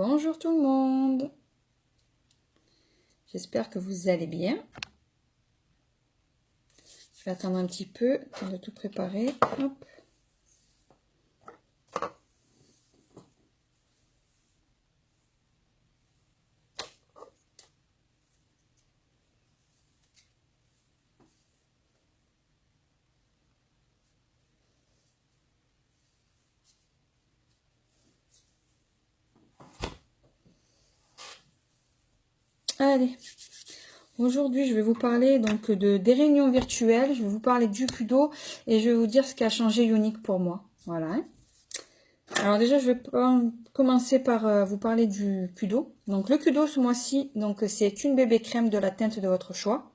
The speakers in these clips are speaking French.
Bonjour tout le monde. J'espère que vous allez bien. Je vais attendre un petit peu de tout préparer. Hop. Allez. Aujourd'hui, je vais vous parler donc des réunions virtuelles. Je vais vous parler du Kudo et je vais vous dire ce qui a changé Unique pour moi. Voilà. Alors déjà, je vais commencer par vous parler du Kudo. Donc le Kudo ce mois-ci, donc c'est une bébé crème de la teinte de votre choix,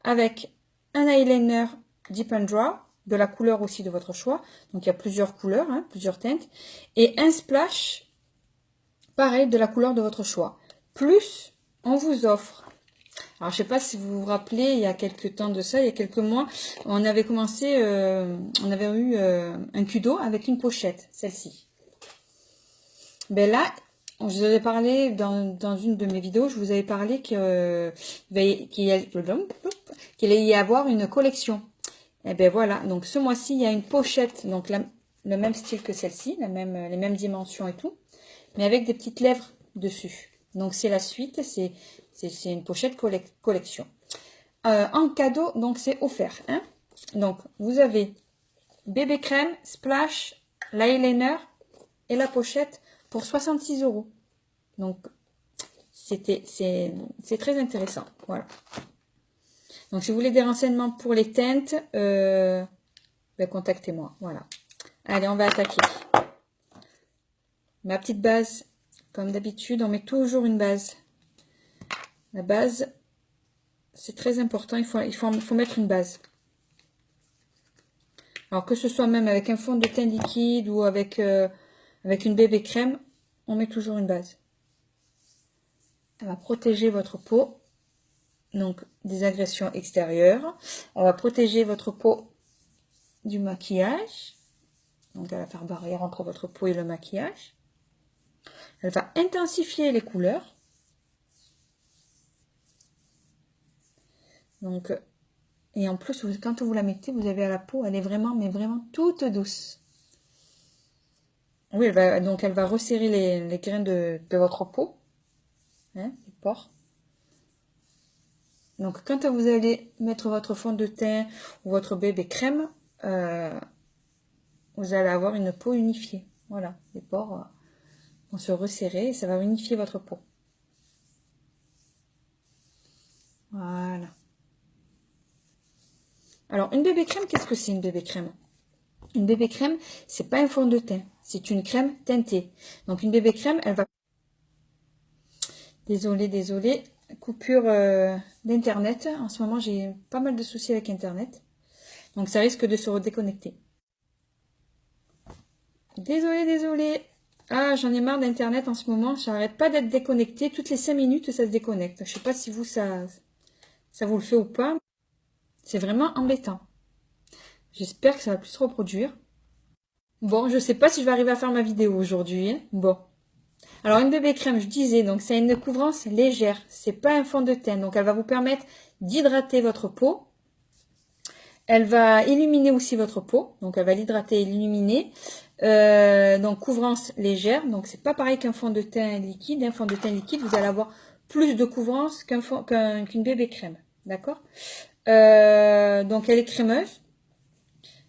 avec un eyeliner Deep and Draw de la couleur aussi de votre choix. Donc il y a plusieurs couleurs, hein, plusieurs teintes, et un splash pareil de la couleur de votre choix. Plus on vous offre. Alors, je sais pas si vous vous rappelez, il y a quelques temps de ça, il y a quelques mois, on avait commencé, on avait eu un Kudo avec une pochette, celle-ci. Ben là, je vous avais parlé dans une de mes vidéos, je vous avais parlé qu'il allait y avoir une collection. Et ben voilà, donc ce mois-ci, il y a une pochette, donc le même style que celle-ci, les mêmes dimensions et tout, mais avec des petites lèvres dessus. Donc c'est la suite, c'est une pochette collection. En cadeau, donc c'est offert. Hein. Donc vous avez bébé crème, splash, l'eyeliner et la pochette pour 66 €. Donc c'est très intéressant. Voilà. Donc si vous voulez des renseignements pour les teintes, ben, contactez-moi. Voilà. Allez, on va attaquer. Ma petite base, comme d'habitude, on met toujours une base. La base, c'est très important, il faut mettre une base. Alors que ce soit même avec un fond de teint liquide ou avec une bébé crème, on met toujours une base. Elle va protéger votre peau, donc des agressions extérieures. Elle va protéger votre peau du maquillage. Donc elle va faire barrière entre votre peau et le maquillage. Elle va intensifier les couleurs. Donc, et en plus, quand vous la mettez, vous avez à la peau, elle est vraiment, mais vraiment toute douce. Oui, donc elle va resserrer les grains de votre peau, hein, les pores. Donc quand vous allez mettre votre fond de teint ou votre bébé crème, vous allez avoir une peau unifiée. Voilà, les pores vont se resserrer et ça va unifier votre peau. Voilà. Alors, une bébé crème, qu'est-ce que c'est une bébé crème? Une bébé crème, c'est pas un fond de teint, c'est une crème teintée. Donc, une bébé crème, elle va... Désolée, coupure d'internet. En ce moment, j'ai pas mal de soucis avec internet. Donc, ça risque de se redéconnecter. Désolée. Ah, j'en ai marre d'internet en ce moment. J'arrête pas d'être déconnectée. Toutes les 5 minutes, ça se déconnecte. Je sais pas si vous, ça vous le fait ou pas. C'est vraiment embêtant. J'espère que ça va plus se reproduire. Bon, je sais pas si je vais arriver à faire ma vidéo aujourd'hui. Hein. Bon. Alors, une bébé crème, je disais, donc c'est une couvrance légère. C'est pas un fond de teint. Donc, elle va vous permettre d'hydrater votre peau. Elle va illuminer aussi votre peau. Donc, elle va l'hydrater et l'illuminer. Donc, couvrance légère. Donc, c'est pas pareil qu'un fond de teint liquide. Un fond de teint liquide, vous allez avoir plus de couvrance qu'une bébé crème. D'accord? Donc, elle est crémeuse.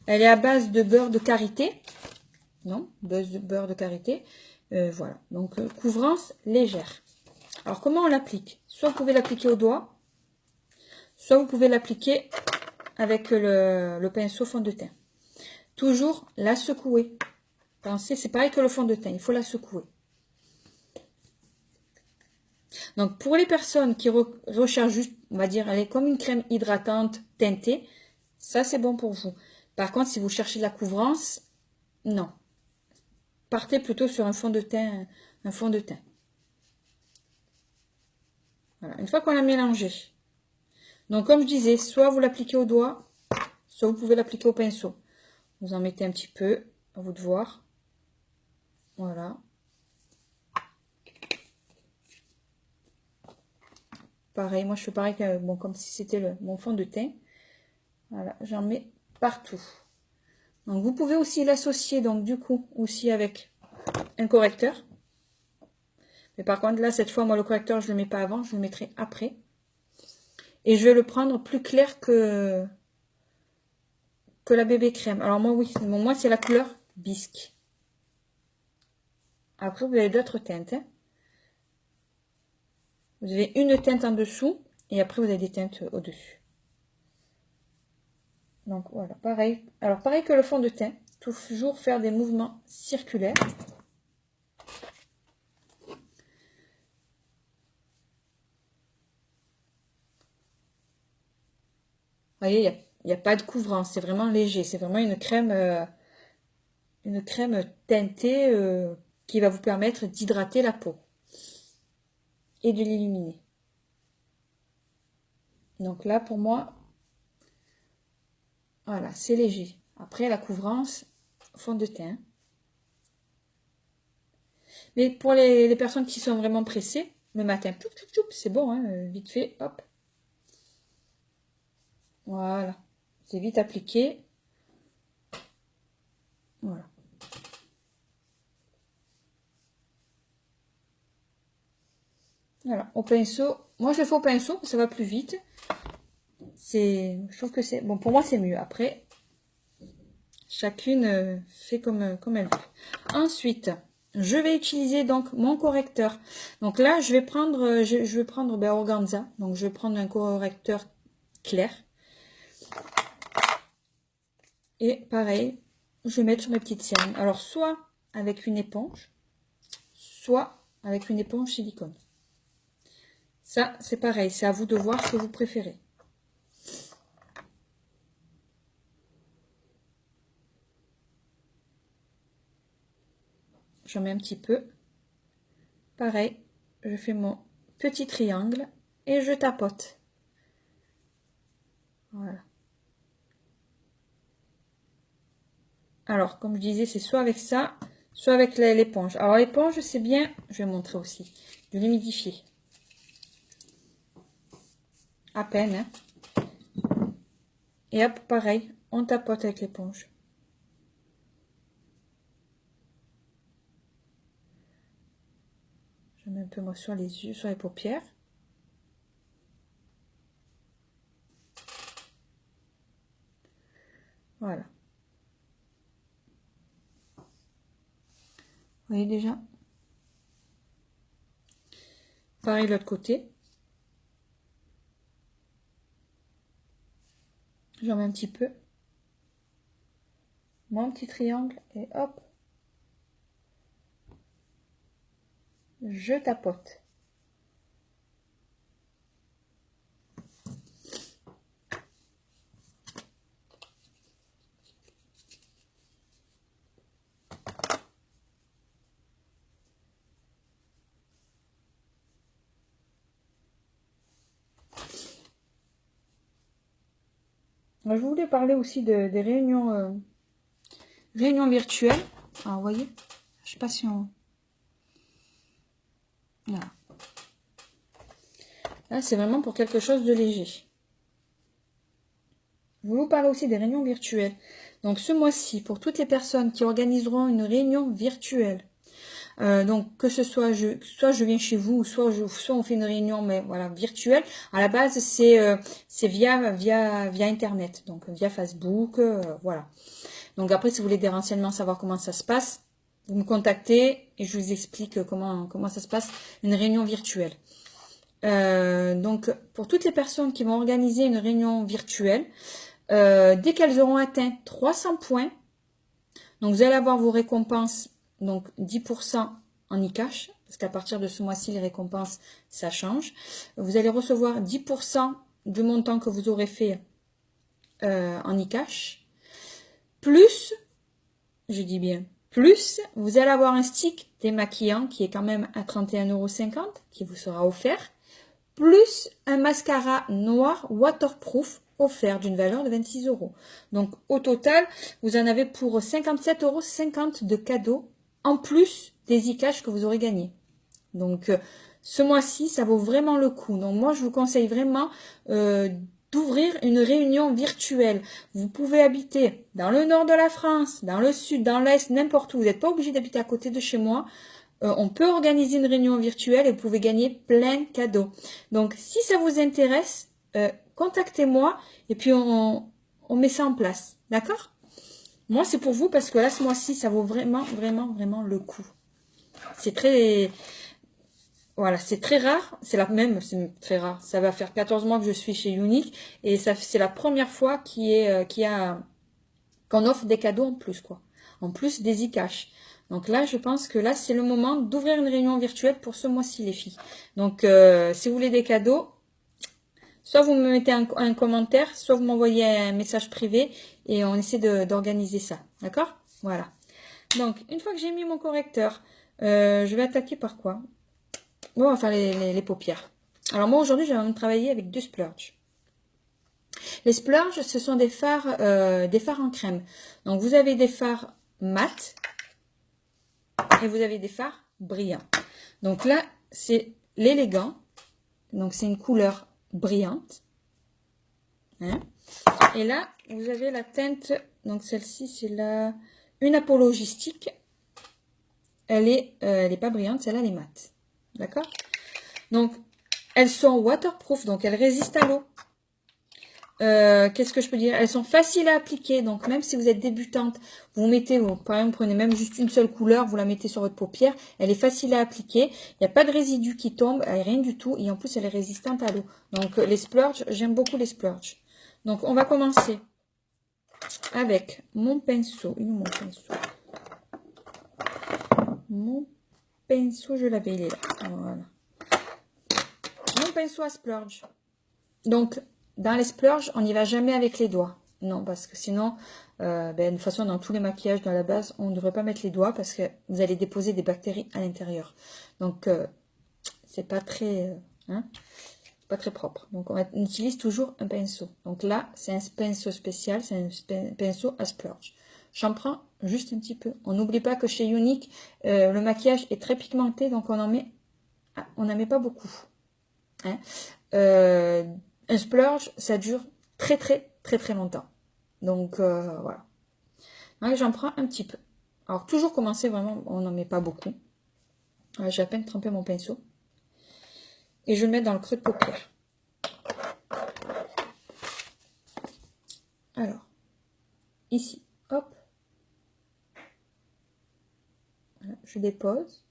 Elle est à base de beurre de karité. Non, beurre de karité. Voilà. Donc, couvrance légère. Alors, comment on l'applique? Soit vous pouvez l'appliquer au doigt, soit vous pouvez l'appliquer avec le pinceau fond de teint. Toujours la secouer. Pensez, c'est pareil que le fond de teint, il faut la secouer. Donc, pour les personnes qui recherchent juste, on va dire, elle est comme une crème hydratante teintée, ça c'est bon pour vous. Par contre, si vous cherchez de la couvrance, non. Partez plutôt sur un fond de teint, Voilà, une fois qu'on l'a mélangé. Donc, comme je disais, soit vous l'appliquez au doigt, soit vous pouvez l'appliquer au pinceau. Vous en mettez un petit peu, à vous de voir. Voilà. pareil, moi je fais pareil que, bon, comme si c'était mon fond de teint. Voilà, j'en mets partout. Donc vous pouvez aussi l'associer, donc du coup, aussi avec un correcteur. Mais par contre, là, cette fois, moi, le correcteur, je ne le mets pas avant, je le mettrai après. Et je vais le prendre plus clair que la bébé crème. Alors moi, oui, moi, c'est la couleur bisque. Après, vous avez d'autres teintes. Hein. Vous avez une teinte en dessous, et après, vous avez des teintes au-dessus. Donc, voilà, pareil. Alors, pareil que le fond de teint, toujours faire des mouvements circulaires. Vous voyez, il n'y a pas de couvrant, c'est vraiment léger. C'est vraiment une crème teintée qui va vous permettre d'hydrater la peau et de l'illuminer. Donc là, pour moi, voilà, c'est léger. Après, la couvrance, fond de teint. Mais pour les personnes qui sont vraiment pressées, le matin, c'est bon, hein, vite fait, hop. Voilà, c'est vite appliqué. Voilà. Voilà, au pinceau. Moi, je le fais au pinceau, ça va plus vite. Je trouve que c'est... Bon, pour moi, c'est mieux. Après, chacune fait comme elle veut. Ensuite, je vais utiliser donc mon correcteur. Donc là, je vais prendre, Organza. Donc, je vais prendre un correcteur clair. Et pareil, je vais mettre sur mes petites cernes. Alors, soit avec une éponge, soit avec une éponge silicone. Ça, c'est pareil. C'est à vous de voir ce que vous préférez. J'en mets un petit peu. Pareil, je fais mon petit triangle et je tapote. Voilà. Alors, comme je disais, c'est soit avec ça, soit avec l'éponge. Alors, l'éponge, c'est bien, je vais montrer aussi, de l'humidifier. À peine. Hein. Et hop, pareil, on tapote avec l'éponge. Je mets un peu moi sur les yeux, sur les paupières. Voilà. Vous voyez déjà? Pareil de l'autre côté. J'en mets un petit peu. Mon petit triangle et hop. Je tapote. Je voulais parler aussi des réunions, réunions virtuelles. Alors, vous voyez, je sais pas si on... Voilà. Là, c'est vraiment pour quelque chose de léger. Je voulais vous parler aussi des réunions virtuelles. Donc, ce mois-ci, pour toutes les personnes qui organiseront une réunion virtuelle, donc que ce soit soit je viens chez vous, soit on fait une réunion, mais voilà, virtuelle. À la base, c'est via internet, donc via Facebook, voilà. Donc après, si vous voulez des renseignements, savoir comment ça se passe, vous me contactez et je vous explique comment ça se passe, une réunion virtuelle. Donc pour toutes les personnes qui vont organiser une réunion virtuelle, dès qu'elles auront atteint 300 points, donc vous allez avoir vos récompenses, donc 10% en e-cash, parce qu'à partir de ce mois-ci, les récompenses, ça change. Vous allez recevoir 10% du montant que vous aurez fait en e-cash. Plus, je dis bien plus, vous allez avoir un stick démaquillant qui est quand même à 31,50 € qui vous sera offert. Plus un mascara noir waterproof offert d'une valeur de 26 €. Donc au total, vous en avez pour 57,50 € de cadeaux en plus des e-cash que vous aurez gagnés. Donc, ce mois-ci, ça vaut vraiment le coup. Donc, moi, je vous conseille vraiment d'ouvrir une réunion virtuelle. Vous pouvez habiter dans le nord de la France, dans le sud, dans l'est, n'importe où. Vous n'êtes pas obligé d'habiter à côté de chez moi. On peut organiser une réunion virtuelle et vous pouvez gagner plein de cadeaux. Donc, si ça vous intéresse, contactez-moi et puis on met ça en place. D'accord? Moi, c'est pour vous parce que là, ce mois-ci, ça vaut vraiment, vraiment, vraiment le coup. C'est très... Voilà, c'est très rare, c'est très rare. Ça va faire 14 mois que je suis chez Unique et c'est la première fois qu'on offre des cadeaux en plus, quoi. En plus des e-cash. Donc là, je pense que là, c'est le moment d'ouvrir une réunion virtuelle pour ce mois-ci, les filles. Donc, si vous voulez des cadeaux, soit vous me mettez un commentaire, soit vous m'envoyez un message privé et on essaie d'organiser ça. D'accord? Voilà. Donc, une fois que j'ai mis mon correcteur, je vais attaquer par quoi? Bon, on va faire les paupières. Alors moi, aujourd'hui, je vais travailler avec deux splurges. Les splurges, ce sont des fards en crème. Donc, vous avez des fards mat et vous avez des fards brillants. Donc là, c'est l'élégant. Donc, c'est une couleur brillante. Hein? Et là, vous avez la teinte. Donc, celle-ci, c'est une apologistique. Elle est pas brillante, celle-là, elle est mate. D'accord? Donc, elles sont waterproof, donc elles résistent à l'eau. Qu'est-ce que je peux dire? Elles sont faciles à appliquer, donc même si vous êtes débutante, vous mettez, par exemple, prenez même juste une seule couleur, vous la mettez sur votre paupière, elle est facile à appliquer, il n'y a pas de résidus qui tombent, rien du tout, et en plus elle est résistante à l'eau. Donc les splurges, j'aime beaucoup les splurges. Donc on va commencer avec mon pinceau. Mon pinceau, je l'avais, il est là. Voilà. Mon pinceau à splurge. Donc, dans les splurges, on n'y va jamais avec les doigts. Non, parce que sinon, de toute façon, dans tous les maquillages, dans la base, on ne devrait pas mettre les doigts parce que vous allez déposer des bactéries à l'intérieur. Donc, c'est pas très, pas très propre. Donc, on utilise toujours un pinceau. Donc là, c'est un pinceau spécial, c'est un pinceau à splurge. J'en prends juste un petit peu. On n'oublie pas que chez Unique, le maquillage est très pigmenté, donc on n'en met pas beaucoup. Hein. Un splurge, ça dure très très très très longtemps. Donc voilà. J'en prends un petit peu. Alors toujours commencer vraiment, on n'en met pas beaucoup. J'ai à peine trempé mon pinceau. Et je le mets dans le creux de paupière. Alors, ici, hop. Voilà, je dépose.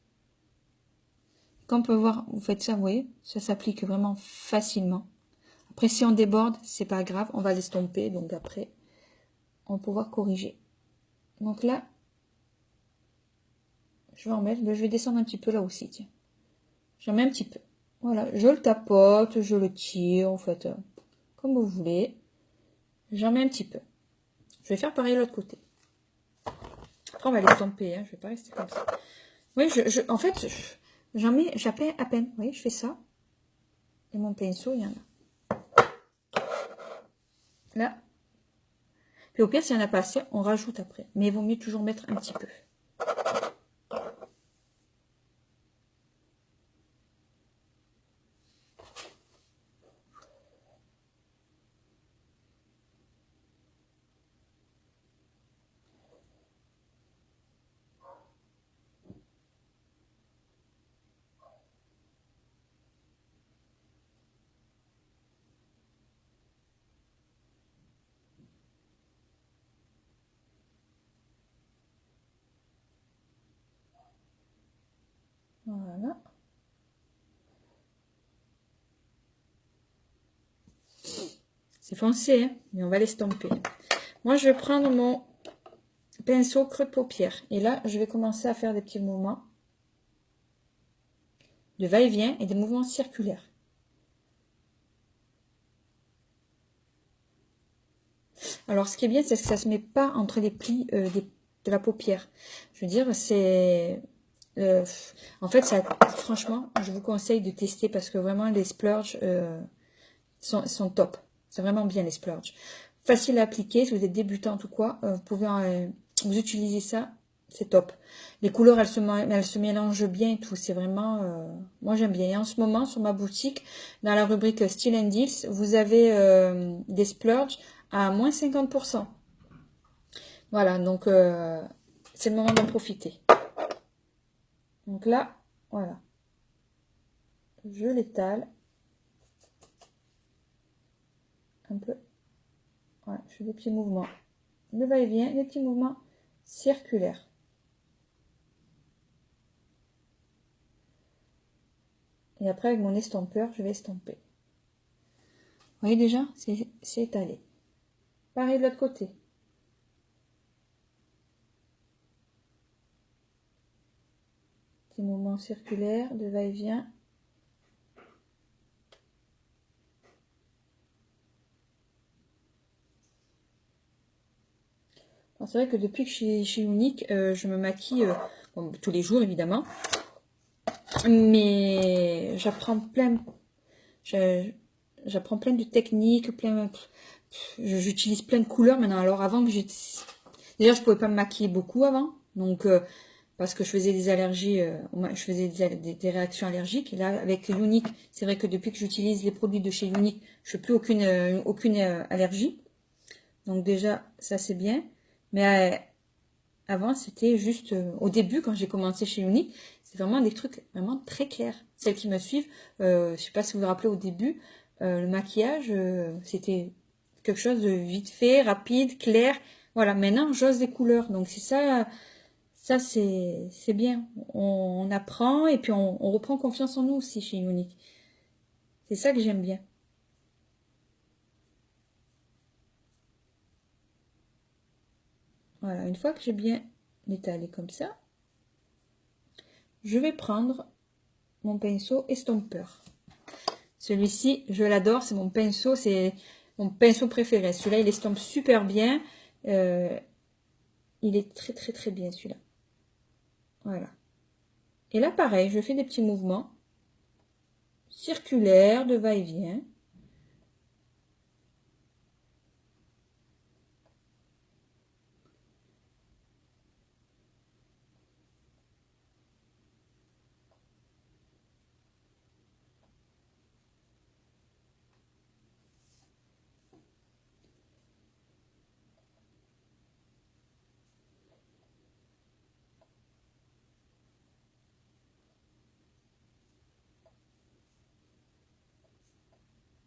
Comme on peut voir, vous faites ça, vous voyez, ça s'applique vraiment facilement. Après, si on déborde, c'est pas grave, on va l'estomper. Donc après, on va pouvoir corriger. Donc là, je vais en mettre, je vais descendre un petit peu là aussi, tiens. J'en mets un petit peu. Voilà, je le tapote, je le tire, en fait, comme vous voulez. J'en mets un petit peu. Je vais faire pareil de l'autre côté. Après, on va l'estomper, hein, je vais pas rester comme ça. Oui, en fait, j'en mets, j'appelle à peine. Vous voyez, je fais ça. Et mon pinceau, il y en a. Là. Puis au pire, s'il n'y en a pas assez, on rajoute après. Mais il vaut mieux toujours mettre un petit peu. Voilà. C'est foncé, hein, mais on va l'estomper. Moi, je vais prendre mon pinceau creux de paupière. Et là, je vais commencer à faire des petits mouvements de va-et-vient et des mouvements circulaires. Alors, ce qui est bien, c'est que ça ne se met pas entre les plis de la paupière. Je veux dire, c'est... en fait, ça, franchement, je vous conseille de tester parce que vraiment, les splurges sont top. C'est vraiment bien, les splurges. Facile à appliquer, si vous êtes débutante ou quoi, vous pouvez vous utiliser ça c'est top. Les couleurs, elles se mélangent bien et tout. C'est vraiment... moi, j'aime bien. Et en ce moment, sur ma boutique, dans la rubrique Style and Deals, vous avez des splurges à moins 50%. Voilà, donc c'est le moment d'en profiter. Donc là, voilà. Je l'étale. Un peu. Voilà, je fais des petits mouvements de va-et-vient, des petits mouvements circulaires. Et après, avec mon estompeur, je vais estomper. Vous voyez déjà, c'est étalé. Pareil de l'autre côté. Petit mouvement circulaire de va-et-vient. C'est vrai que depuis que je suis chez Unique, je me maquille bon, tous les jours évidemment. Mais j'apprends plein de techniques, j'utilise plein de couleurs maintenant. Alors avant que déjà je pouvais pas me maquiller beaucoup avant, donc parce que je faisais des allergies, je faisais des réactions allergiques. Et là avec Unique, c'est vrai que depuis que j'utilise les produits de chez Unique, je fais plus aucune allergie. Donc déjà ça c'est bien. Mais avant c'était juste au début quand j'ai commencé chez Unique, c'est vraiment des trucs vraiment très clairs. Celles qui me suivent, je sais pas si vous vous rappelez au début, le maquillage, c'était quelque chose de vite fait, rapide, clair. Voilà, maintenant, j'ose des couleurs. Donc, c'est ça, c'est bien. On apprend et puis on reprend confiance en nous aussi chez Unique. C'est ça que j'aime bien. Voilà, une fois que j'ai bien étalé comme ça, je vais prendre mon pinceau estompeur. Celui-ci, je l'adore, c'est mon pinceau préféré. Celui-là, il estompe super bien. Il est très très très bien celui-là. Voilà. Et là, pareil, je fais des petits mouvements circulaires de va-et-vient.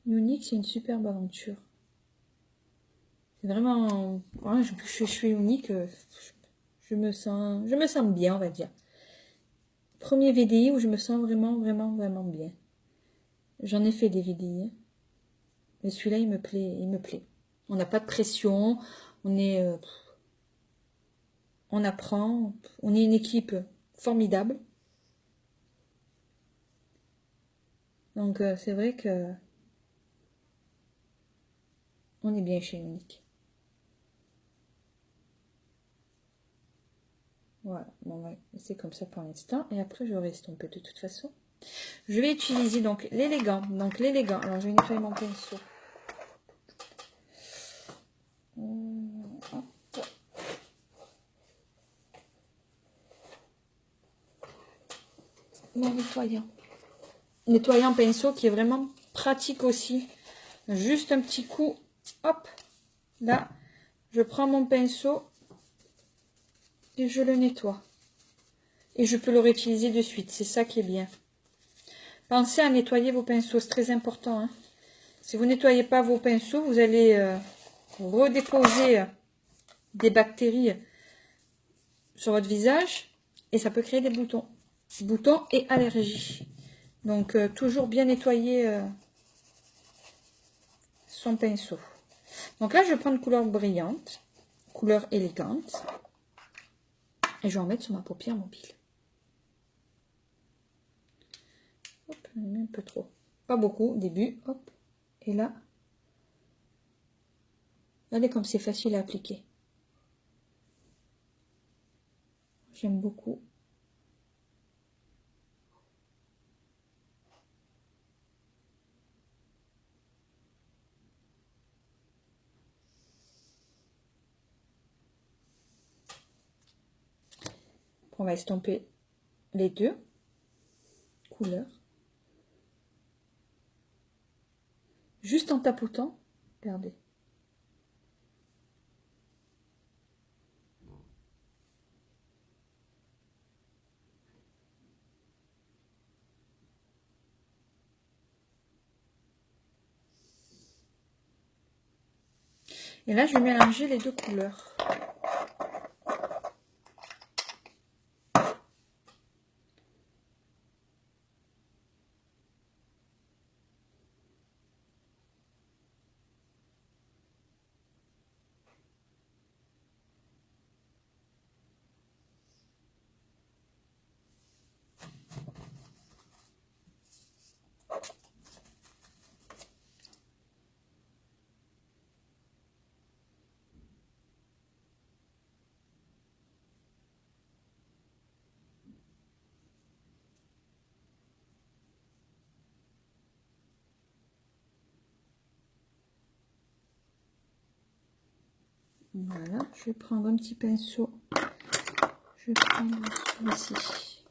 Unique, c'est une superbe aventure. C'est vraiment... Ouais, je suis unique. Je me sens bien, on va dire. Premier VDI où je me sens vraiment, vraiment, vraiment bien. J'en ai fait des VDI. Hein. Mais celui-là, il me plaît, il me plaît. On n'a pas de pression. On apprend. On est une équipe formidable. Donc, c'est vrai que on est bien chez Unique. Voilà, bon, c'est comme ça pour l'instant. Et après, je vais estomper de toute façon. Je vais utiliser donc l'élégant. Alors, je vais nettoyer mon pinceau. Mon nettoyant. Nettoyant pinceau qui est vraiment pratique aussi. Juste un petit coup. Hop. Là, je prends mon pinceau et je le nettoie. Et je peux le réutiliser de suite. C'est ça qui est bien. Pensez à nettoyer vos pinceaux. C'est très important. Hein. Si vous ne nettoyez pas vos pinceaux, vous allez redéposer des bactéries sur votre visage. Et ça peut créer des boutons. Boutons et allergies. Donc, toujours bien nettoyer son pinceau. Donc là, je vais prendre une couleur brillante, couleur élégante. Et je vais en mettre sur ma paupière mobile. Hop, j'en ai mis un peu trop. Pas beaucoup au début. Hop. Et là, regardez comme c'est facile à appliquer. J'aime beaucoup. après, on va estomper les deux couleurs. Juste en tapotant, regardez. Et là, je vais mélanger les deux couleurs. Voilà, je vais prendre un petit pinceau. Je vais prendre celui-ci.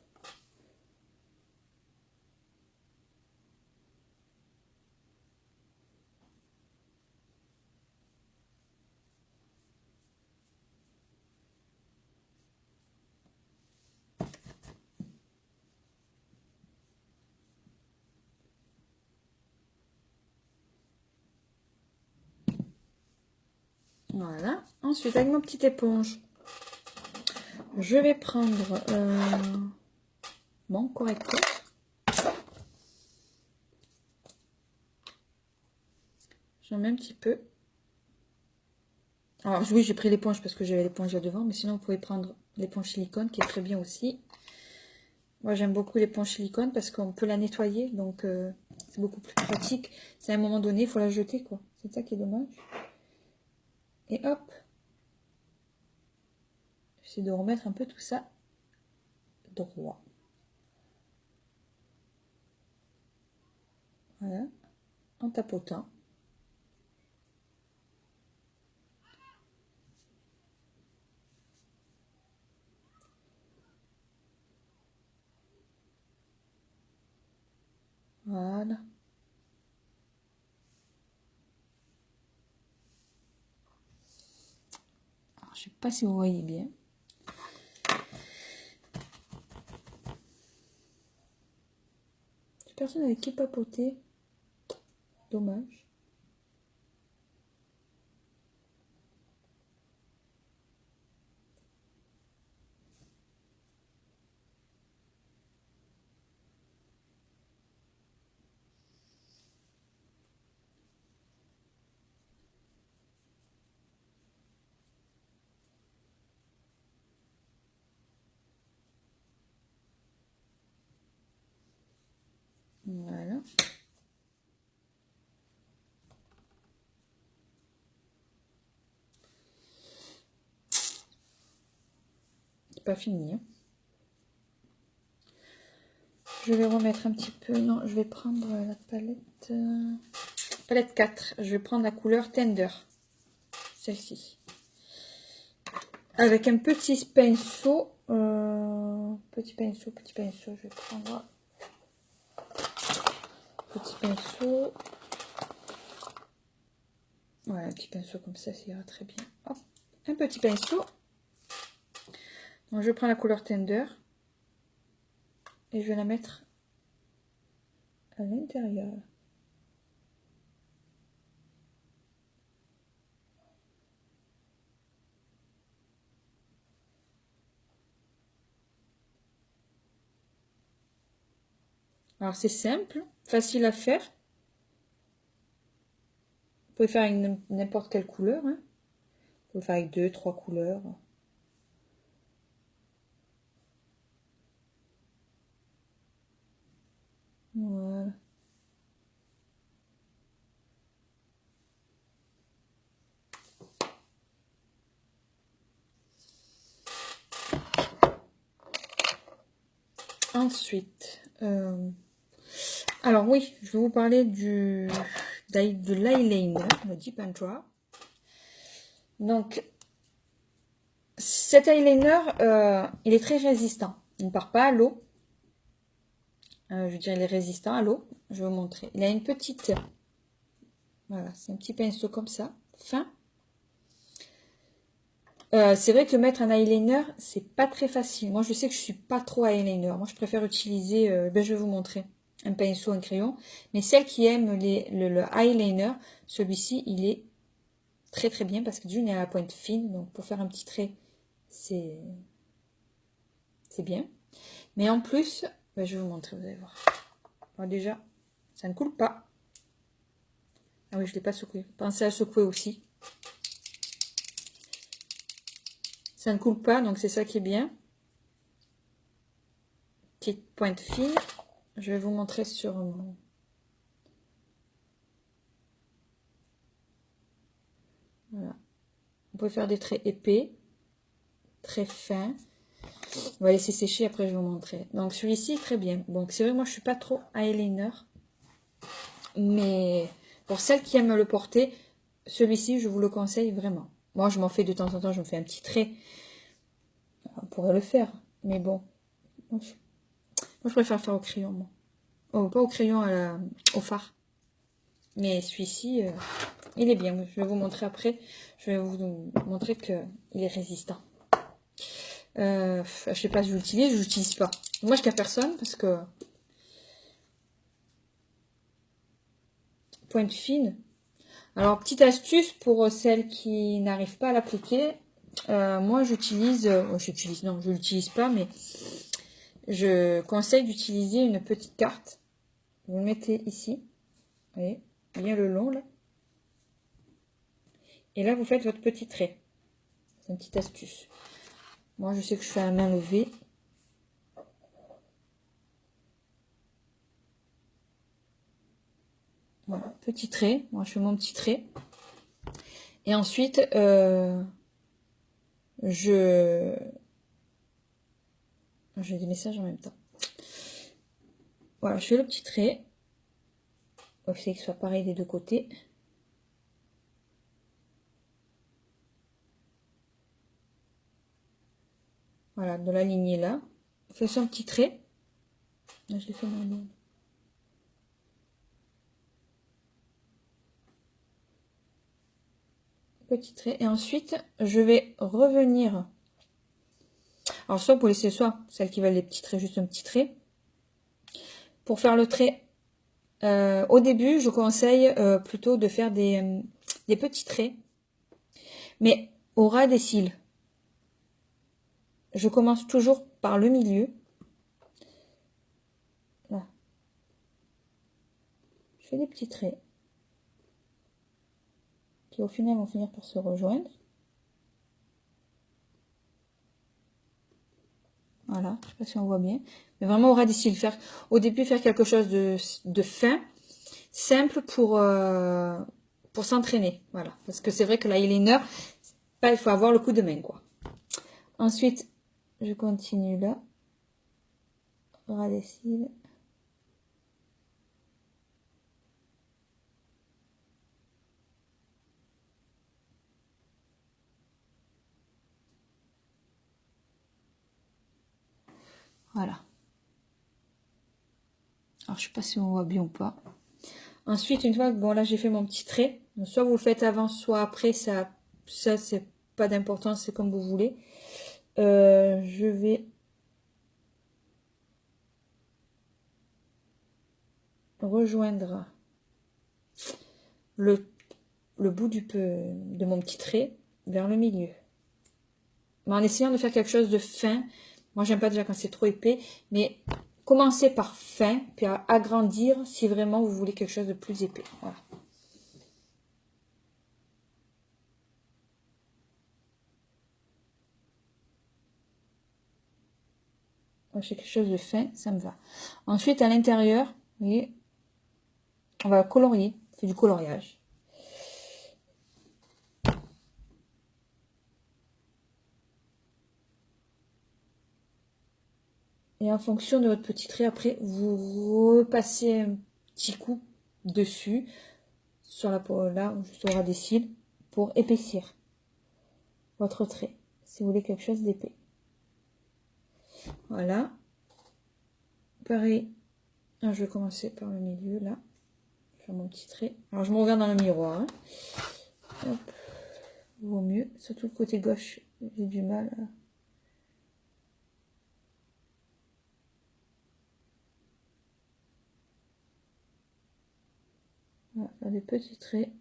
Voilà. Ensuite, avec ma petite éponge, je vais prendre mon correcteur. J'en mets un petit peu. Alors oui, j'ai pris l'éponge parce que j'avais l'éponge là devant, mais sinon vous pouvez prendre l'éponge silicone qui est très bien aussi. Moi j'aime beaucoup l'éponge silicone parce qu'on peut la nettoyer, donc c'est beaucoup plus pratique. C'est à un moment donné, il faut la jeter quoi. C'est ça qui est dommage. Et hop, j'essaie de remettre un peu tout ça droit. Voilà, en tapotant. Voilà. Alors, je sais pas si vous voyez bien. J'ai personne avec qui papoter. Dommage. Voilà. C'est pas fini. Hein. Je vais remettre un petit peu. Non, je vais prendre la palette. Palette 4. Je vais prendre la couleur Tender. Celle-ci. Avec un petit pinceau. Petit pinceau. Je vais prendre. Petit pinceau. Voilà, un petit pinceau comme ça ira très bien. Hop, un petit pinceau. Donc je prends la couleur Tender. Et je vais la mettre à l'intérieur. Alors c'est simple, facile à faire. Vous pouvez faire avec n'importe quelle couleur. Hein. Vous pouvez faire avec 2, 3 couleurs. Voilà. Ensuite, alors oui, je vais vous parler de l'eyeliner, le Deep and Draw. Donc, cet eyeliner, il est très résistant. Il ne part pas à l'eau. Je veux dire, il est résistant à l'eau. Je vais vous montrer. Il a une petite... Voilà, c'est un petit pinceau comme ça, fin. C'est vrai que mettre un eyeliner, c'est pas très facile. Moi, je sais que je suis pas trop eyeliner. Moi, je préfère utiliser, je vais vous montrer, un pinceau, un crayon. Mais celles qui aiment le eyeliner, celui-ci, il est très très bien parce que d'une, il a la pointe fine. Donc, pour faire un petit trait, c'est bien. Mais en plus, je vais vous montrer, vous allez voir. Alors déjà, ça ne coule pas. Ah oui, je ne l'ai pas secoué. Pensez à secouer aussi. Ça ne coule pas, donc c'est ça qui est bien. Petite pointe fine. Je vais vous montrer sur mon... Voilà. Vous pouvez faire des traits épais, très fins. On va laisser sécher, après je vais vous montrer. Donc celui-ci est très bien. Donc c'est vrai, moi je suis pas trop eyeliner. Mais pour celles qui aiment le porter, celui-ci, je vous le conseille vraiment. Moi, je m'en fais de temps en temps, je me fais un petit trait. On pourrait le faire, mais bon. Moi, je préfère faire au crayon, moi. Oh, pas au crayon, au fard. Mais celui-ci, il est bien. Je vais vous montrer après. Je vais vous montrer qu'il est résistant. Je sais pas si je l'utilise, je l'utilise pas. Moi, je n'ai personne parce que... Pointe fine. Alors, petite astuce pour celles qui n'arrivent pas à l'appliquer. Moi, j'utilise... non, je l'utilise pas, mais je conseille d'utiliser une petite carte. Vous le mettez ici. Vous voyez, bien le long, là. Et là, vous faites votre petit trait. C'est une petite astuce. Moi, je sais que je fais à main levée. Voilà, petit trait. Moi, je fais mon petit trait. Et ensuite, j'ai des messages en même temps. Voilà, je fais le petit trait. Il faut que ce soit pareil des deux côtés. Voilà, de la lignée là. Fais son petit trait. Là, je l'ai fait dans la ligne. Petit trait. Et ensuite, je vais revenir. Alors, soit pour laisser soit celles qui veulent les petits traits, juste un petit trait. Pour faire le trait, au début, je conseille plutôt de faire des petits traits. Mais au ras des cils. Je commence toujours par le milieu. Là. Je fais des petits traits. Qui au final vont finir par se rejoindre. Voilà, je sais pas si on voit bien. Mais vraiment au ras des cils. Au début, faire quelque chose de fin, simple pour s'entraîner. Voilà. Parce que c'est vrai que l'eyeliner, il faut avoir le coup de main, quoi. Ensuite, je continue là. Ras des cils. Voilà. Alors, je sais pas si on voit bien ou pas. Ensuite, une fois que, bon, là, j'ai fait mon petit trait. Donc, soit vous le faites avant, soit après. Ça c'est pas d'importance, c'est comme vous voulez. Je vais rejoindre le bout de mon petit trait vers le milieu. Mais en essayant de faire quelque chose de fin. Moi, j'aime pas déjà quand c'est trop épais, mais commencez par fin, puis à agrandir si vraiment vous voulez quelque chose de plus épais. Voilà. Moi, j'ai quelque chose de fin, ça me va. Ensuite, à l'intérieur, vous voyez, on va colorier, c'est du coloriage. Et en fonction de votre petit trait, après, vous repassez un petit coup dessus, sur la peau, là, juste au ras des cils, pour épaissir votre trait. si vous voulez quelque chose d'épais. Voilà. Pareil. Alors, je vais commencer par le milieu, là. Je vais faire mon petit trait. Alors, je me regarde dans le miroir. Hein. Hop. Vaut mieux. Surtout le côté gauche, j'ai du mal. Voilà, faire des petits traits.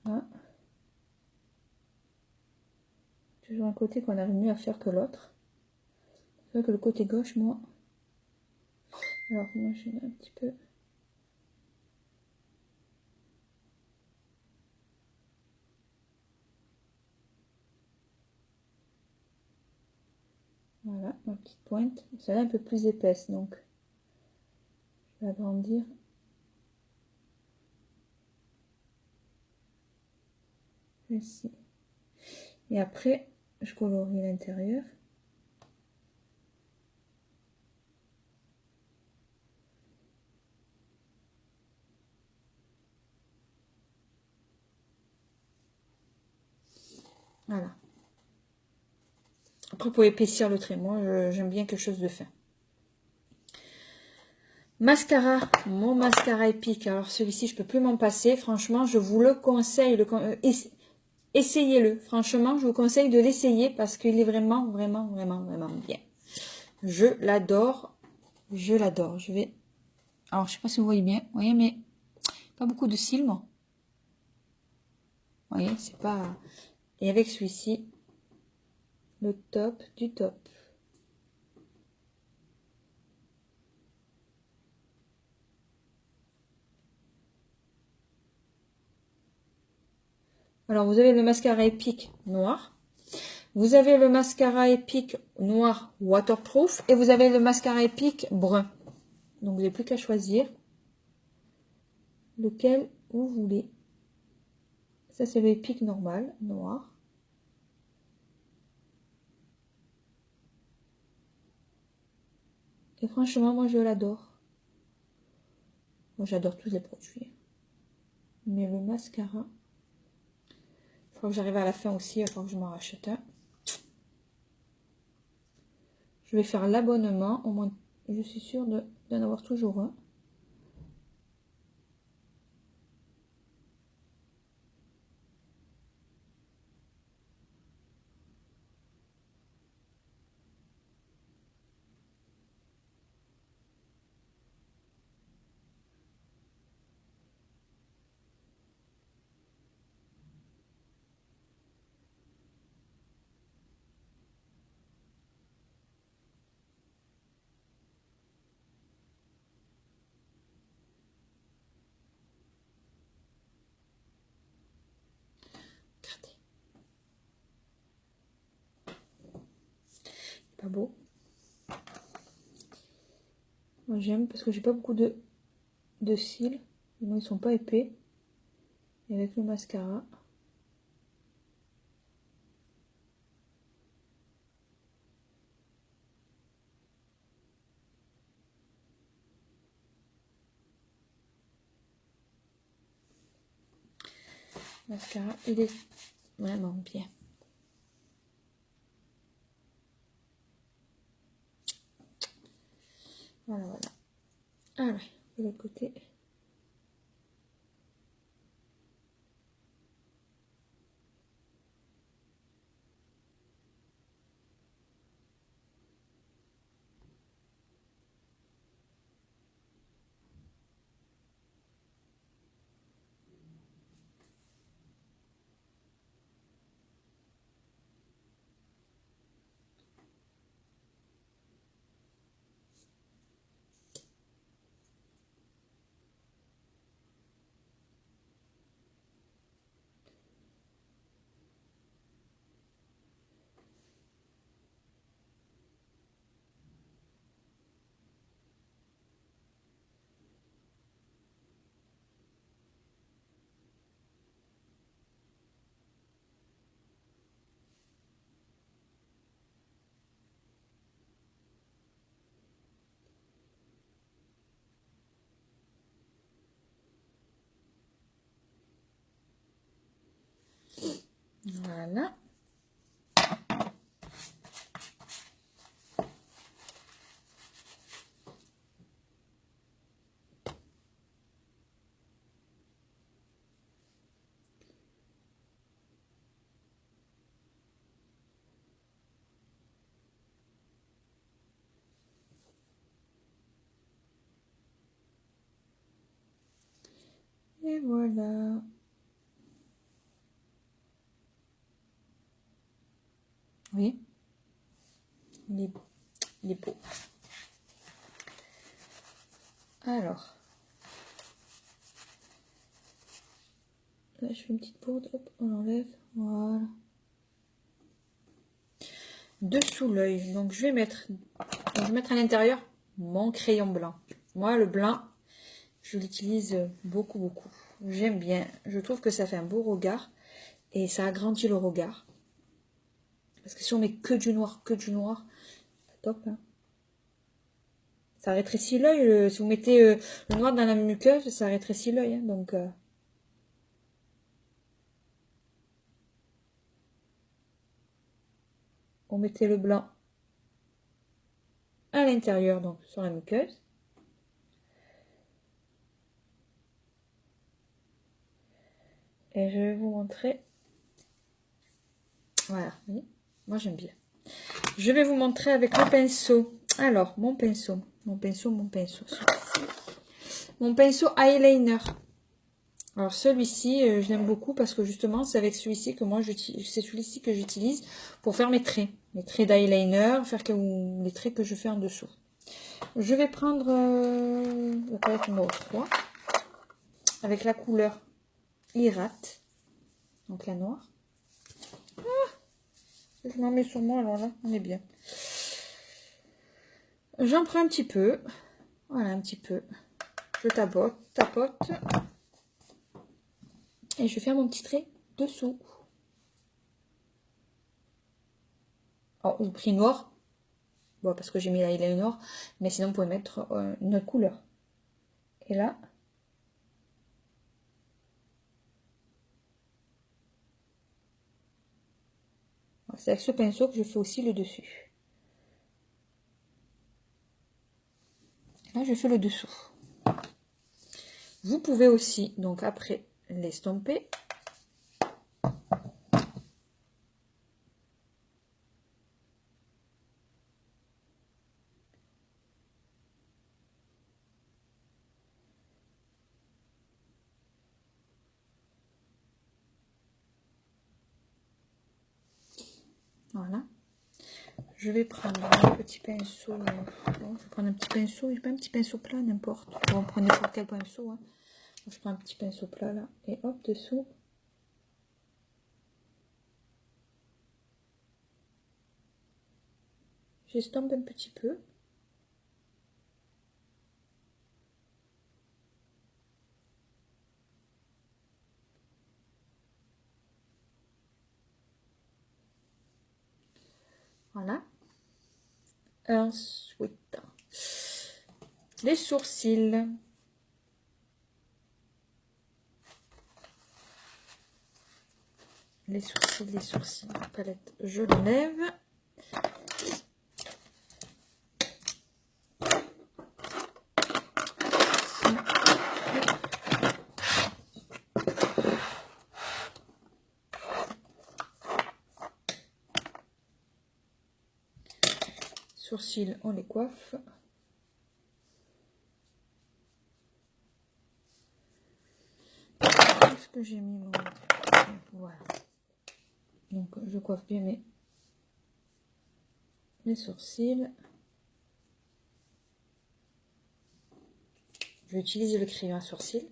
Voilà. Toujours un côté qu'on arrive mieux à faire que l'autre. C'est vrai que le côté gauche, moi... Alors, moi, je mets un petit peu... Voilà, ma petite pointe. Celle-là un peu plus épaisse, donc je vais agrandir. Ici. Et après, je colorie l'intérieur. Voilà. Après, vous pouvez épaissir le trait. Moi, j'aime bien quelque chose de fin. Mascara, mon mascara épique. Alors celui-ci, je peux plus m'en passer. Franchement, je vous le conseille. Essayez-le. Franchement, je vous conseille de l'essayer parce qu'il est vraiment, vraiment, vraiment, vraiment bien. Je l'adore. Je l'adore. Je vais... Alors, je sais pas si vous voyez bien. Vous voyez, mais pas beaucoup de cils, moi. Vous voyez, c'est pas... Et avec celui-ci, le top du top. Alors, vous avez le mascara épique noir. Vous avez le mascara épique noir waterproof. Et vous avez le mascara épique brun. Donc, vous n'avez plus qu'à choisir lequel vous voulez. Ça, c'est le épique normal, noir. Et franchement, moi, je l'adore. Moi, j'adore tous les produits. Mais le mascara... Il faut que j'arrive à la fin aussi. Il faut que je m'en rachète un. Je vais faire l'abonnement. Au moins, je suis sûre d'en avoir toujours un. Regardez. Pas beau. Moi, j'aime parce que j'ai pas beaucoup de cils. Moi, ils sont pas épais. Et avec le mascara... mascara, il est vraiment bien. Voilà, voilà. Alors, de l'autre côté. Voilà. Et voilà. Oui. Il est beau. Alors. Là, je fais une petite bourde. Hop, on enlève. Voilà. Dessous l'œil. Donc, je vais mettre à l'intérieur mon crayon blanc. Moi, le blanc, je l'utilise beaucoup, beaucoup. J'aime bien. Je trouve que ça fait un beau regard. Et ça agrandit le regard. Parce que si on met que du noir, c'est top. Hein. Ça rétrécit l'œil. Si vous mettez le noir dans la muqueuse, ça rétrécit l'œil. Hein, donc, on mettait le blanc à l'intérieur, donc sur la muqueuse. Et je vais vous montrer. Voilà, vous voyez, moi j'aime bien. Je vais vous montrer avec le pinceau. Alors, mon pinceau eyeliner. Alors celui-ci, je l'aime beaucoup parce que justement, c'est avec celui-ci que moi j'utilise que j'utilise pour faire mes traits d'eyeliner, faire les traits que je fais en dessous. Je vais prendre la palette numéro 3 avec la couleur Irate, donc la noire. Je m'en mets sur moi, alors là, on est bien. J'en prends un petit peu. Voilà, un petit peu. Je tapote. Et je vais faire mon petit trait dessous. Alors, j'ai pris noir. Bon, parce que j'ai mis l'eyeliner noir. Mais sinon, vous pouvez mettre une autre couleur. Et là. C'est avec ce pinceau que je fais aussi le dessus. Là, je fais le dessous. Vous pouvez aussi, donc après, l'estomper. Voilà. Je vais prendre un petit pinceau. Bon, je vais prendre un petit pinceau. Pas un petit pinceau plat, n'importe. Bon, prenez n'importe quel pinceau. Hein. Je prends un petit pinceau plat là. Et hop, dessous. J'estompe un petit peu. Voilà. Ensuite, les sourcils. Les sourcils. La palette, je l'enlève. Sourcils, on les coiffe. Qu'est-ce que j'ai mis mon... Voilà. Donc, je coiffe bien mes sourcils. Je vais utiliser le crayon à sourcils.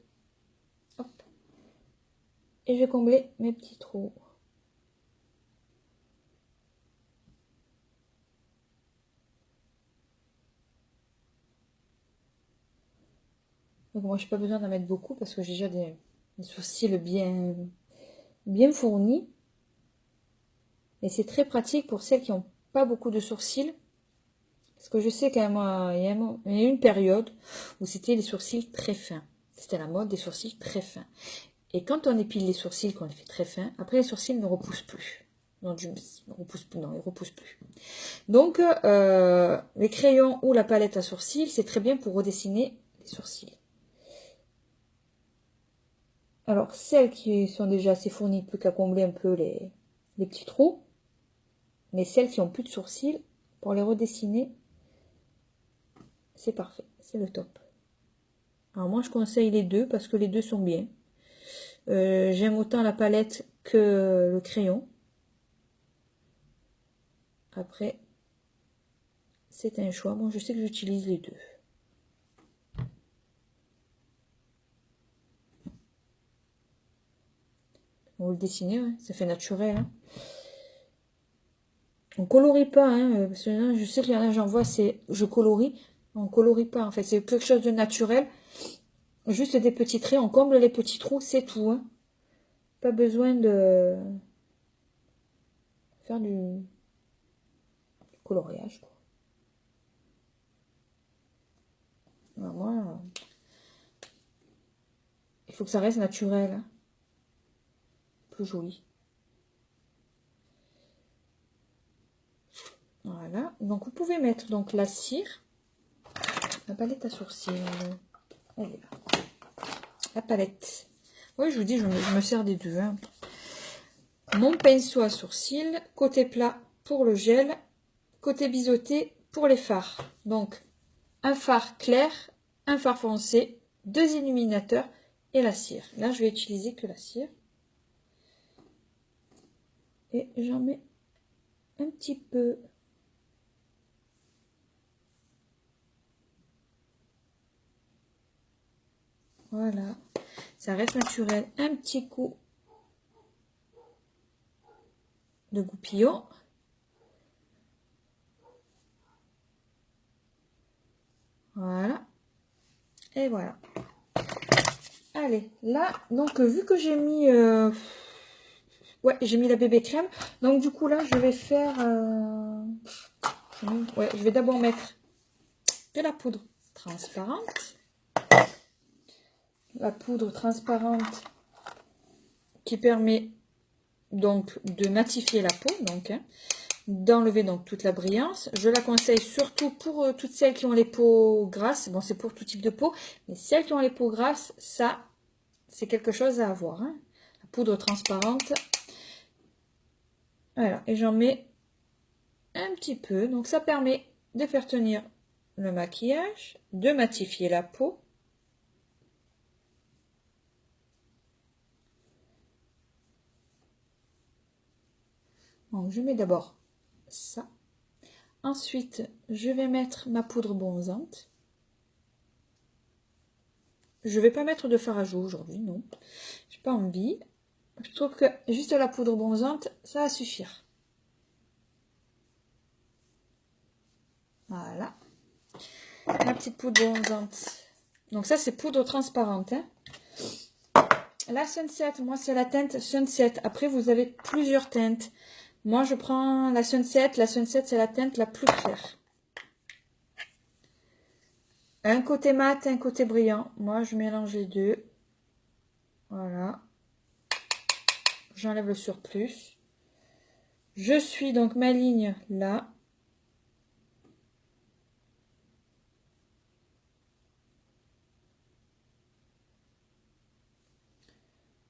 Hop. Et je vais combler mes petits trous. Donc moi, je n'ai pas besoin d'en mettre beaucoup parce que j'ai déjà des sourcils bien fournis. Et c'est très pratique pour celles qui n'ont pas beaucoup de sourcils. Parce que je sais qu'il y a une période où c'était les sourcils très fins. C'était la mode des sourcils très fins. Et quand on épile les sourcils, qu'on les fait très fins, après les sourcils ne repoussent plus. Non, ils ne repoussent plus. Donc, les crayons ou la palette à sourcils, c'est très bien pour redessiner les sourcils. Alors, celles qui sont déjà assez fournies, plus qu'à combler un peu les petits trous. Mais celles qui ont plus de sourcils, pour les redessiner, c'est parfait, c'est le top. Alors moi, je conseille les deux parce que les deux sont bien. J'aime autant la palette que le crayon. Après, c'est un choix. Moi, je sais que j'utilise les deux. On va le dessiner, ouais. Ça fait naturel. Hein. On colorie pas, hein, parce que je sais qu'il y en a, j'en vois, c'est je colorie. On colorie pas, en fait. C'est quelque chose de naturel. Juste des petits traits, on comble les petits trous, c'est tout. Hein. Pas besoin de faire du coloriage, quoi. Alors moi, il faut que ça reste naturel. Hein. Plus joli. Voilà. Donc vous pouvez mettre donc la cire, la palette à sourcils. Elle est là. La palette. Oui, je vous dis, je me sers des deux. Hein. Mon pinceau à sourcils, côté plat pour le gel, côté biseauté pour les fards. Donc un fard clair, un fard foncé, 2 illuminateurs et la cire. Là, je vais utiliser que la cire. Et j'en mets un petit peu. Voilà. Ça reste naturel. Un petit coup de goupillon. Voilà. Et voilà. Allez, là, donc vu que j'ai mis... ouais, j'ai mis la bébé crème. Donc du coup, là, je vais faire... ouais, je vais d'abord mettre de la poudre transparente. La poudre transparente qui permet donc de matifier la peau, donc hein, d'enlever donc toute la brillance. Je la conseille surtout pour toutes celles qui ont les peaux grasses. Bon, c'est pour tout type de peau, mais celles qui ont les peaux grasses, ça, c'est quelque chose à avoir. Hein. La poudre transparente. Voilà, et j'en mets un petit peu. Donc ça permet de faire tenir le maquillage, de matifier la peau. Donc je mets d'abord ça. Ensuite, je vais mettre ma poudre bronzante. Je vais pas mettre de fard à joues aujourd'hui, non. J'ai pas envie. Je trouve que juste la poudre bronzante, ça va suffire. Voilà. Ma petite poudre bronzante. Donc ça, c'est poudre transparente. Hein. La Sunset, moi, c'est la teinte Sunset. Après, vous avez plusieurs teintes. Moi, je prends la Sunset. La Sunset, c'est la teinte la plus claire. Un côté mat, un côté brillant. Moi, je mélange les deux. Voilà. J'enlève le surplus. Je suis donc ma ligne là.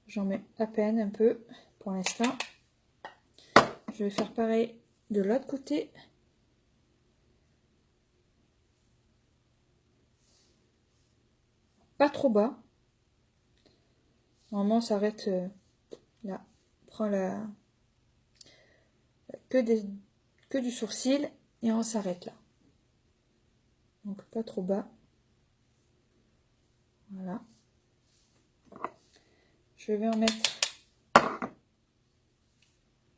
J'en mets à peine un peu pour l'instant. Je vais faire pareil de l'autre côté. Pas trop bas. Normalement, on s'arrête là. On prend que du sourcil et on s'arrête là. Donc pas trop bas. Voilà. Je vais en mettre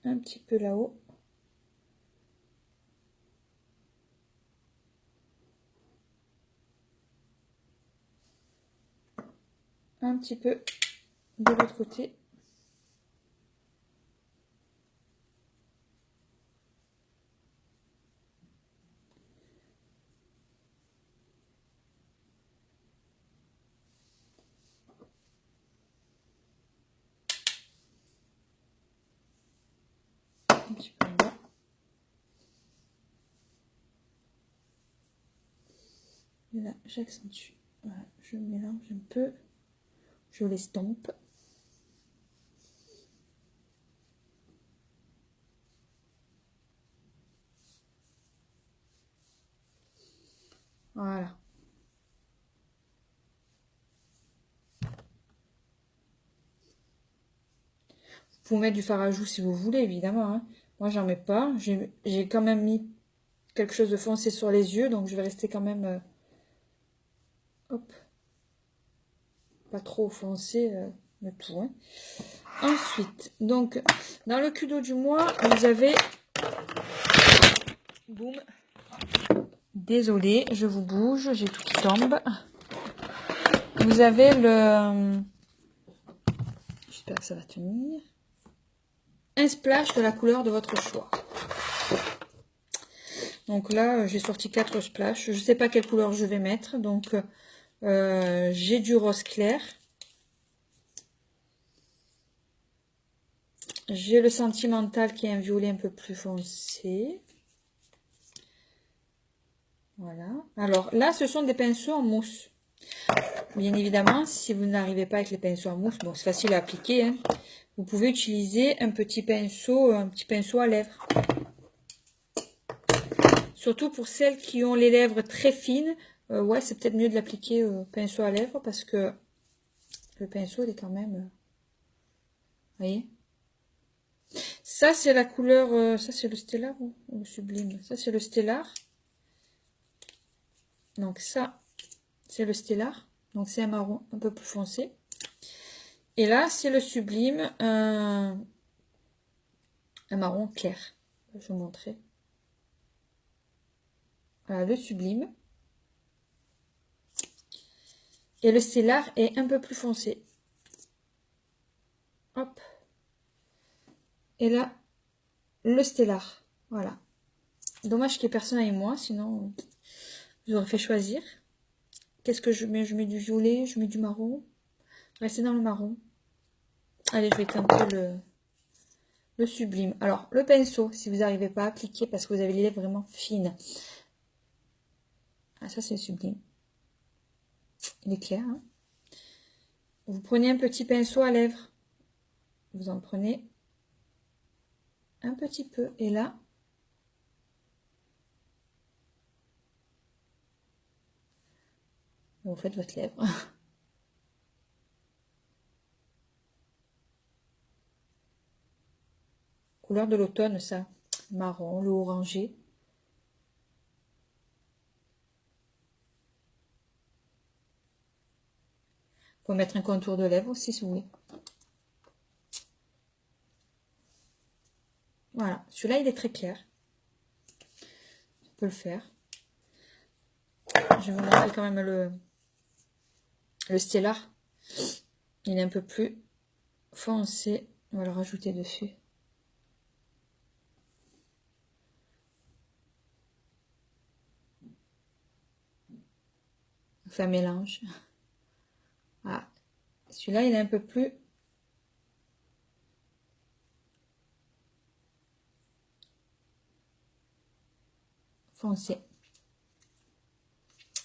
un petit peu là-haut. Un petit peu de l'autre côté. un petit peu en bas. Et là, j'accentue. Voilà, je mélange un peu. Je l'estompe. Voilà. Vous pouvez mettre du fard à joues si vous voulez, évidemment. Hein. Moi, j'en mets pas. J'ai quand même mis quelque chose de foncé sur les yeux, donc je vais rester quand même... hop. Pas trop foncé, le tout. Hein. Ensuite, donc, dans le Kudo du mois, vous avez... Boum. Désolée, je vous bouge, j'ai tout qui tombe. Vous avez le... J'espère que ça va tenir. Un splash de la couleur de votre choix. Donc là, j'ai sorti 4 splashes. Je ne sais pas quelle couleur je vais mettre. Donc, j'ai du rose clair. J'ai le sentimental qui est un violet un peu plus foncé. Voilà. Alors là, ce sont des pinceaux en mousse. Bien évidemment, si vous n'arrivez pas avec les pinceaux en mousse, bon, c'est facile à appliquer. Hein, vous pouvez utiliser un petit pinceau à lèvres. Surtout pour celles qui ont les lèvres très fines, ouais, c'est peut-être mieux de l'appliquer pinceau à lèvres parce que le pinceau, il est quand même... vous voyez? Ça, c'est la couleur... ça, c'est le stellar ou le sublime? Ça, c'est le stellar. Donc ça, c'est le stellar. Donc c'est un marron un peu plus foncé. Et là, c'est le sublime. Un marron clair. Je vais vous montrer. Voilà, le sublime. Et le stellar est un peu plus foncé. Hop. Et là, le stellar. Voilà. Dommage qu'il n'y ait personne avec moi, sinon je vous aurais fait choisir. Qu'est-ce que je mets? Je mets du violet, je mets du marron. Restez dans le marron. Allez, je vais tenter le sublime. Alors, le pinceau, si vous n'arrivez pas à appliquer parce que vous avez les lèvres vraiment fines. Ah, ça, c'est le sublime. Il est clair. Hein, vous prenez un petit pinceau à lèvres. Vous en prenez un petit peu. Et là, vous faites votre lèvre. Couleur de l'automne, ça. Marron, le orangé. Vous pouvez mettre un contour de lèvres aussi, si vous voulez. Voilà. Celui-là, il est très clair. On peut le faire. Je vais vous montrer quand même le stellar. Il est un peu plus foncé. On va le rajouter dessus. On fait un mélange. Voilà. Celui-là, il est un peu plus foncé.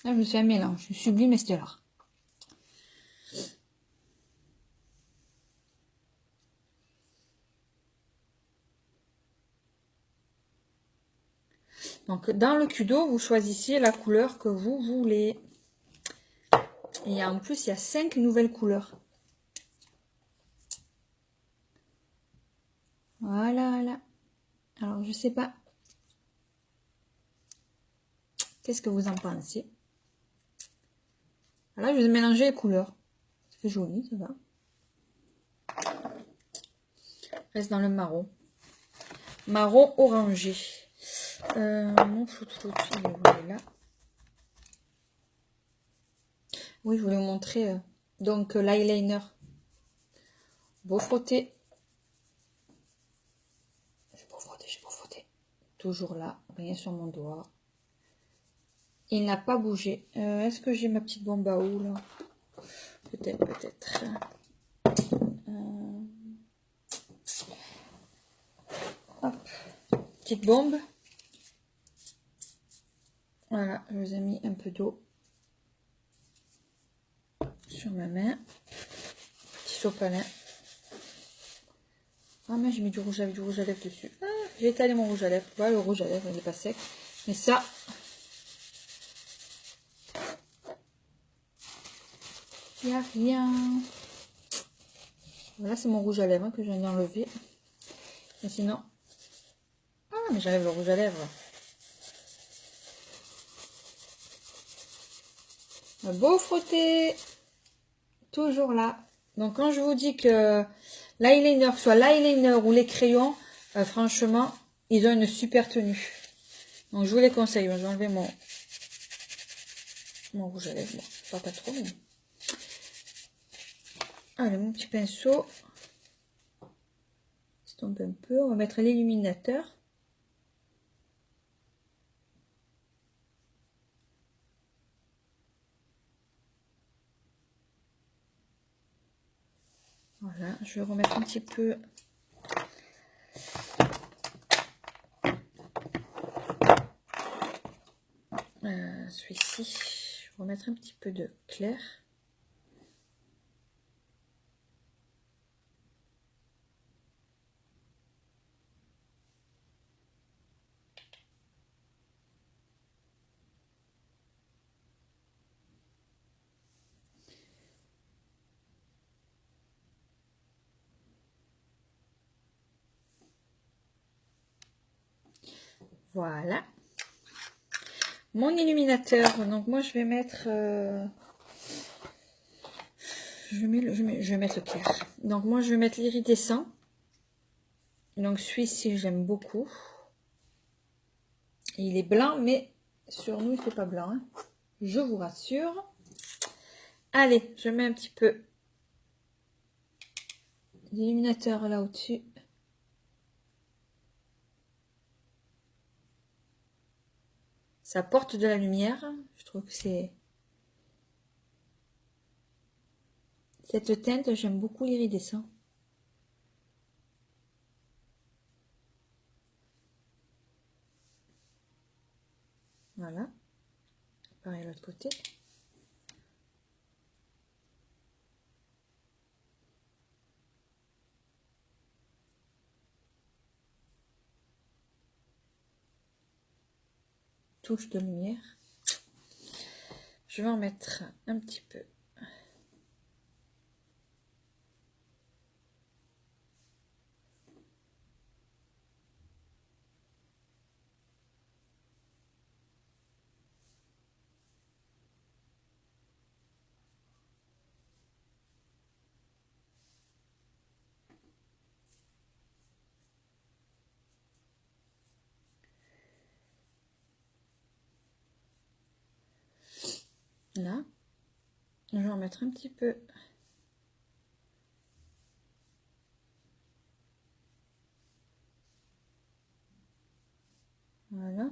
Là, je me fais un mélange. Sublime et stellar. Donc, dans le Kudo, vous choisissez la couleur que vous voulez. Et en plus, il y a 5 nouvelles couleurs. Voilà, voilà. Alors, je sais pas. Qu'est-ce que vous en pensez? Là, je vais mélanger les couleurs. C'est joli, ça va. Reste dans le marron. Marron orangé. Mon flout-flout, il est là. Oui, je voulais vous montrer donc l'eyeliner. Beau frotter. J'ai beau frotter. Toujours là, rien sur mon doigt. Il n'a pas bougé. Est-ce que j'ai ma petite bombe à eau là? Peut-être. Hop. petite bombe. Voilà, je vous ai mis un peu d'eau sur ma main. Petit sopalin. Ah mais j'ai mis du rouge avec du rouge à lèvres dessus. Ah, j'ai étalé mon rouge à lèvres. Voilà, le rouge à lèvres, il n'est pas sec. Mais ça, il n'y a rien. Voilà, c'est mon rouge à lèvres que je viens d'enlever. Et sinon... Ah, mais j'enlève le rouge à lèvres. Un beau frotter. Toujours là. Donc, quand je vous dis que l'eyeliner, soit l'eyeliner ou les crayons, franchement, ils ont une super tenue. Donc, je vous les conseille. Je vais enlever mon rouge à lèvres. Bon, pas trop, mais... Allez, mon petit pinceau. Estompe un peu. On va mettre l'illuminateur. Voilà, je vais remettre un petit peu. Celui-ci, je vais remettre un petit peu de clair. Voilà. Mon illuminateur, donc moi je vais mettre... je vais mettre le clair. Donc moi je vais mettre l'iridescent. Donc celui-ci j'aime beaucoup. Il est blanc, mais sur nous il fait pas blanc. Hein. Je vous rassure. Allez, je mets un petit peu d'illuminateur là au-dessus. Ça apporte de la lumière. Je trouve que c'est... Cette teinte, j'aime beaucoup l'iridescent. Voilà. Pareil de l'autre côté. Touche de lumière. Je vais en mettre un petit peu. Là. Je vais en mettre un petit peu. Voilà.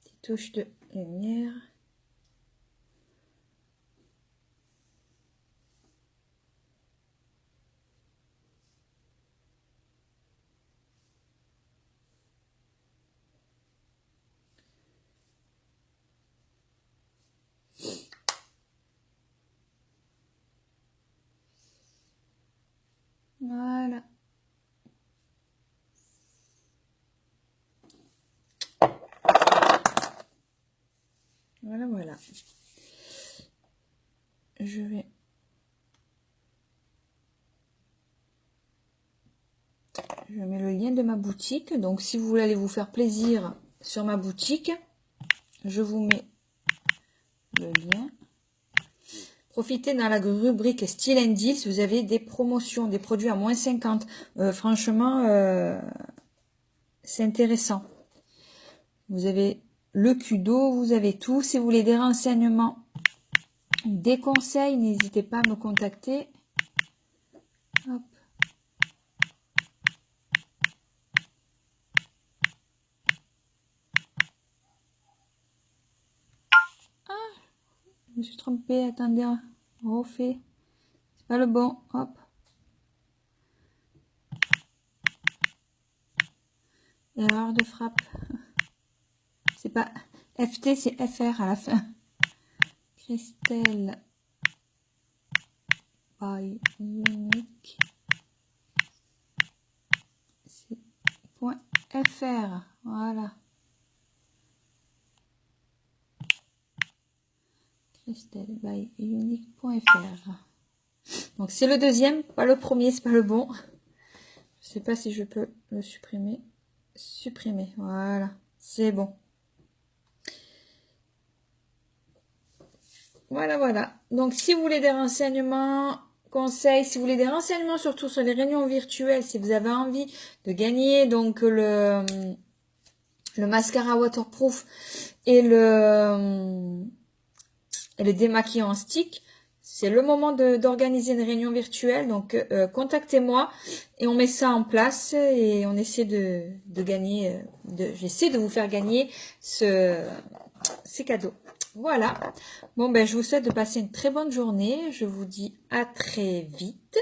Petite touche de lumière. Voilà. Voilà, voilà. Je mets le lien de ma boutique. Donc, si vous voulez aller vous faire plaisir sur ma boutique, je vous mets le lien. Profitez dans la rubrique Style and Deals. Vous avez des promotions, des produits à moins 50. Franchement, c'est intéressant. Vous avez le Kudo, vous avez tout. Si vous voulez des renseignements, des conseils, n'hésitez pas à me contacter. Hop. me suis trompée, attendez, on refait. C'est pas le bon, hop. Erreur de frappe. C'est pas FT, c'est FR à la fin. Christelle by Unique. C'est .fr, voilà. Christelle by Unique.fr. Donc c'est le deuxième, pas le premier, c'est pas le bon. Je sais pas si je peux le supprimer. Supprimer, voilà, c'est bon. Voilà. Donc si vous voulez des renseignements, conseils, si vous voulez des renseignements surtout sur les réunions virtuelles, si vous avez envie de gagner donc le mascara waterproof et le démaquillant en stick, c'est le moment d'organiser une réunion virtuelle. Donc contactez-moi et on met ça en place et on essaie de gagner, j'essaie de vous faire gagner ces cadeaux. Voilà. Bon ben je vous souhaite de passer une très bonne journée. Je vous dis à très vite.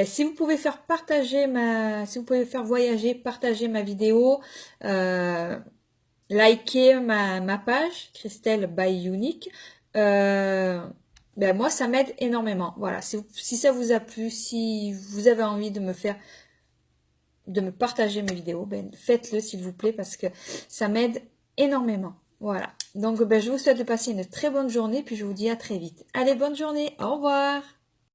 Si vous pouvez faire partager si vous pouvez faire voyager, partager ma vidéo, liker ma page Christelle by Unique. Moi ça m'aide énormément. Voilà. Si ça vous a plu, si vous avez envie de me partager mes vidéos, faites-le s'il vous plaît parce que ça m'aide énormément. Voilà, donc je vous souhaite de passer une très bonne journée, puis je vous dis à très vite. Allez, bonne journée, au revoir.